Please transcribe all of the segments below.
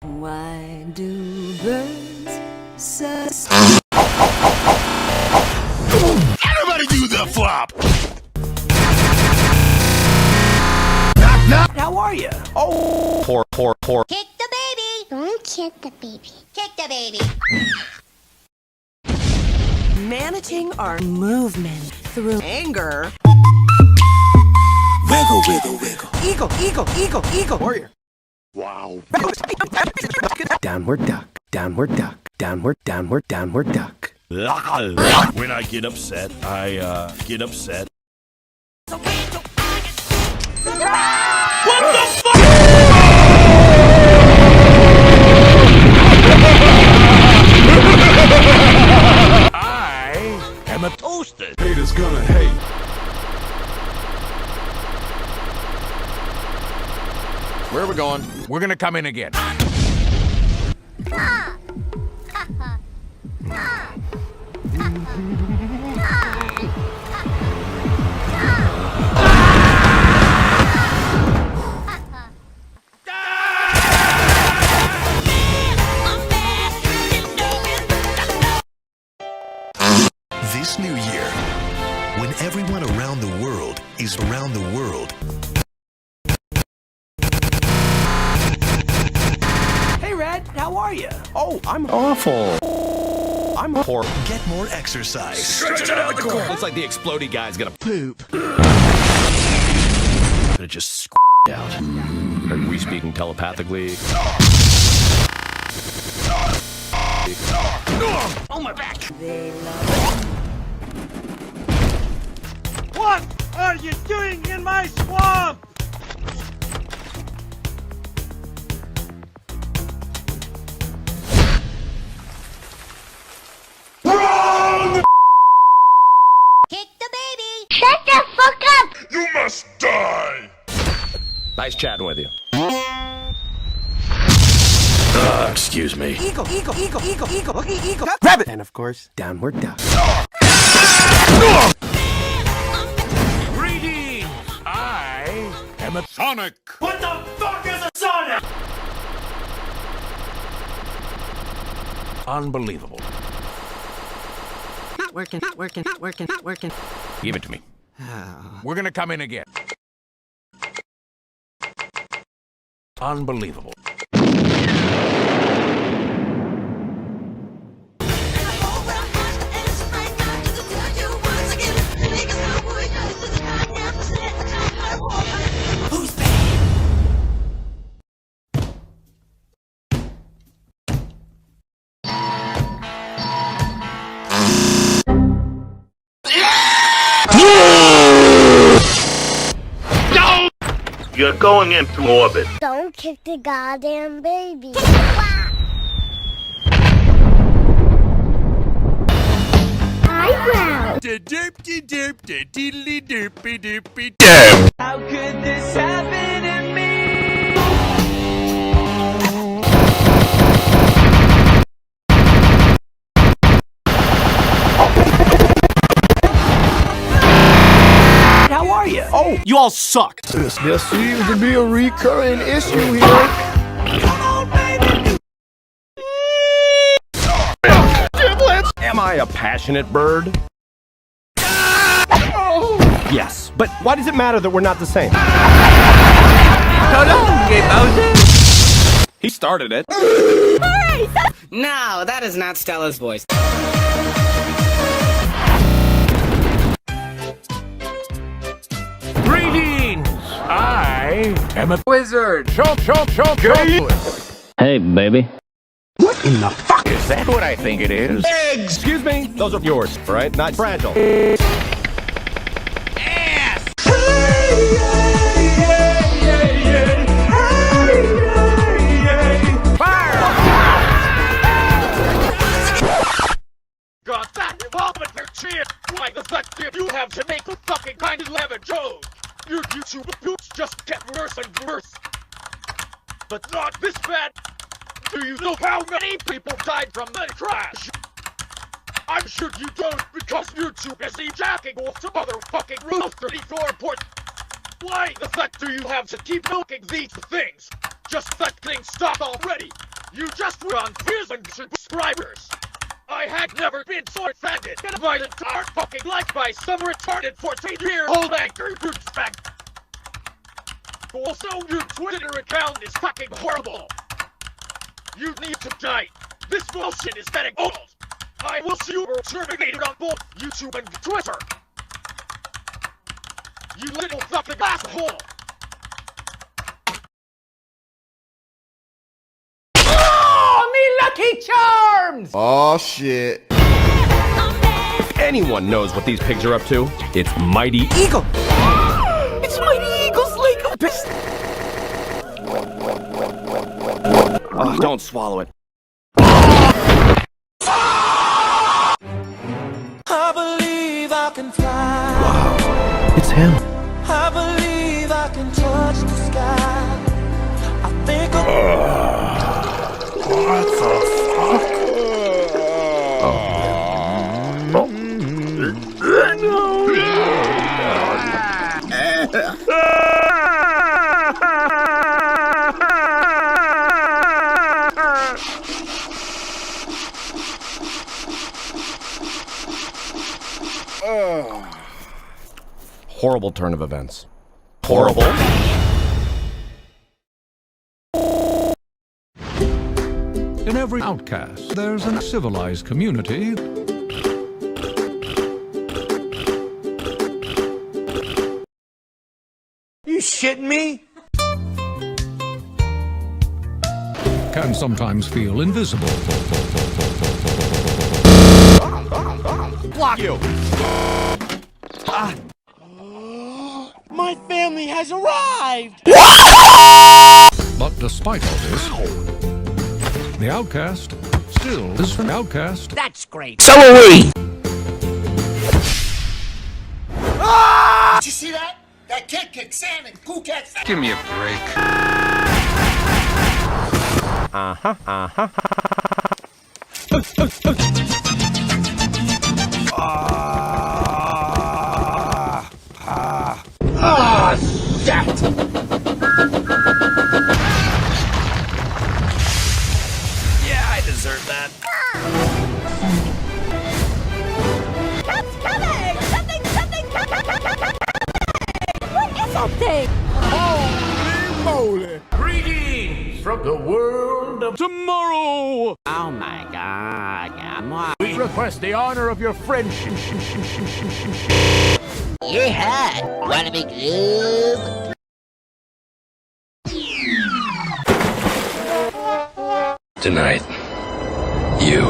Why do birds such... Everybody do the flop! Knock, knock! How are you? Oh! Poor. Kick the baby! Don't kick the baby. Kick the baby! Managing our movement through anger. Wiggle, wiggle, wiggle. Eagle, eagle, eagle, eagle. Warrior. Wow. Downward duck, downward duck, downward, downward, downward duck. When I get upset, I get upset. What the fuck? I am a toasted. Haters gonna hate. Where are we going? We're gonna come in again. This new year, when everyone around the world is around the world. Hey, Red, how are you? Oh, I'm Awful. I'm poor. Get more exercise. Stretch it out the corner. Looks like the explodey guy's gonna poop. Gonna just out. Are we speaking telepathically? Oh, my back! They love What are you doing in my swamp? Kick the baby! Shut the fuck up! You must die! Nice chatting with you. Excuse me. Eagle, eagle, eagle, eagle, eagle, eagle. Rabbit! And of course, downward duck. Greetings! I am a Sonic. What the fuck is a Sonic? Unbelievable. Not working, not working, not working, not working. Give it to me. We're gonna come in again. Unbelievable. You're going into orbit. Don't kick the goddamn baby. Eyebrow. How could this happen to me? How are you? Oh, you all suck. This seems to be a recurring issue here. Am I a passionate bird? Yes, but why does it matter that we're not the same? He started it. No, that is not Stella's voice. Greetings! I am a wizard. Chomp. Hey, baby. What in the fuck? Is that what I think it is? Eggs! Excuse me, those are yours, right? Not fragile. Ass! Fire! Got that involvement for cheer! Why the fuck did you have to make the fucking kind of lemon Joe? Your YouTube poops just get worse and worse. But not this bad! Do you know how many people died from the crash? I'm sure you don't, because YouTube is jacking off some motherfucking Rule 34 point. Why the fuck do you have to keep milking these things? Just let things stop already! You just were on 1,000 subscribers. I had never been so offended in my entire fucking life by some retarded 14-year-old angry douchebag. Also, your Twitter account is fucking horrible. You need to die. This bullshit is getting old. I will see you terminated on both YouTube and Twitter. You little fucking asshole. Oh shit. Anyone knows what these pigs are up to. It's Mighty Eagle. It's Mighty Eagle's Lake of Piss. Oh, don't swallow it. I believe I can fly. Wow, it's him. I believe I can touch the sky. I think What the fuck? Horrible turn of events. Horrible. In every outcast, there's a civilized community. You shitting me? Can sometimes feel invisible. Block you. My family has arrived! But despite all this, the outcast still is an outcast. That's great. So are we! Did you see that? That kid kicked sand and poo cat. Give me a break. Yeah, I deserve that. Cat's coming! Something coming! What is that thing? Holy moly! Greetings from the world of tomorrow. Oh my god. We request the honor of your friendship. You're hot. Wanna be groove? Tonight, you.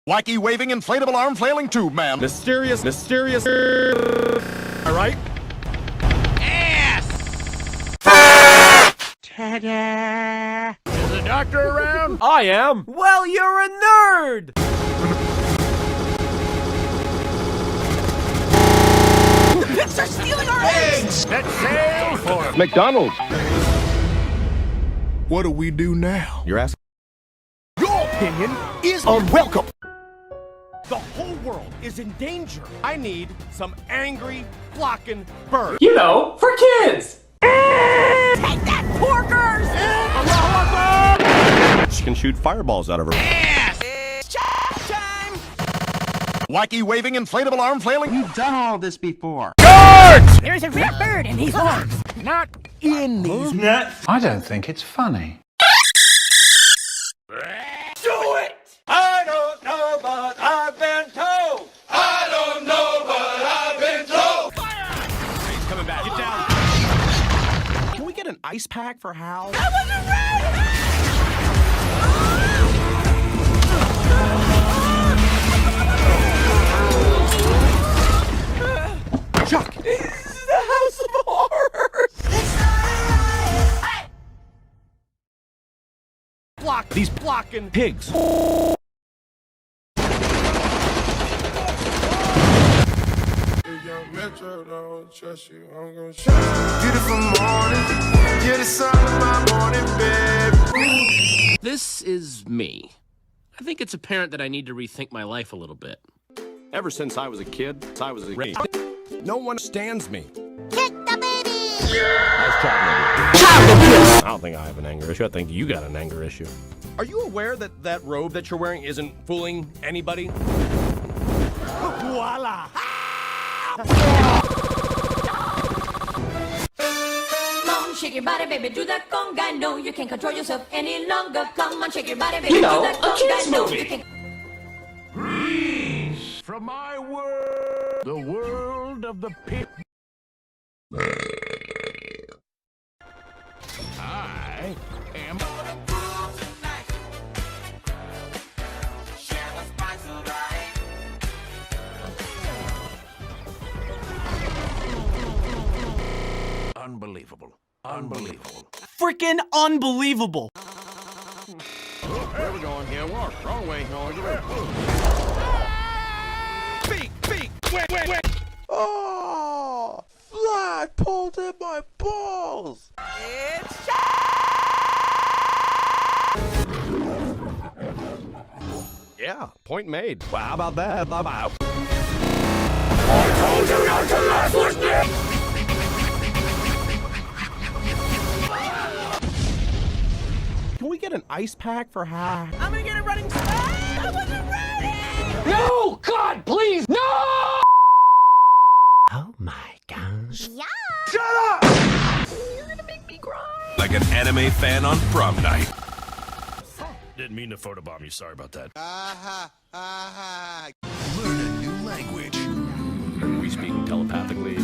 Wacky waving inflatable arm flailing tube man. Mysterious. All right. Ta-da! Is the doctor around? I am. Well, you're a nerd! Set sail for McDonald's. What do we do now? You're asking. Your opinion is unwelcome! The whole world is in danger. I need some angry, flocking birds. You know, for kids! She can shoot fireballs out of her. Wacky waving inflatable arm flailing. You've done all this before. There's a red bird in these woods. Not in these nuts. I don't think it's funny. Do it! I don't know, but I've been told. I don't know, but I've been told. He's coming back. Get down. Can we get an ice pack for Hal? Chuck! This is the house of horrors! Block these blocking pigs. Beautiful morning, you're the sun of my morning, babe. This is me. I think it's apparent that I need to rethink my life a little bit. Ever since I was a kid, I was a raised. No one stands me. Kick the baby. Nice job, lady. don't think I have an anger issue. I think you got an anger issue. Are you aware that that robe that you're wearing isn't fooling anybody? Voila! Shake your body, baby, do that conga. No, you can't control yourself any longer. Come on, shake your body, baby, do that conga. No, you can't. From my world, the world of the pit. I am. Unbelievable. Unbelievable. Freaking unbelievable. Where are we going here? Wrong way. Beak! Wait! Oh, fly pulled in my balls. Yeah, point made. Well, how about that? Bye-bye. Can we get an ice pack for half? I'm gonna get it running. I wasn't ready. No! God, please, no! Oh my gosh. You're gonna make me cry. Like an anime fan on prom night. Didn't mean to photobomb you. Sorry about that. Learn a new language. We speak telepathically.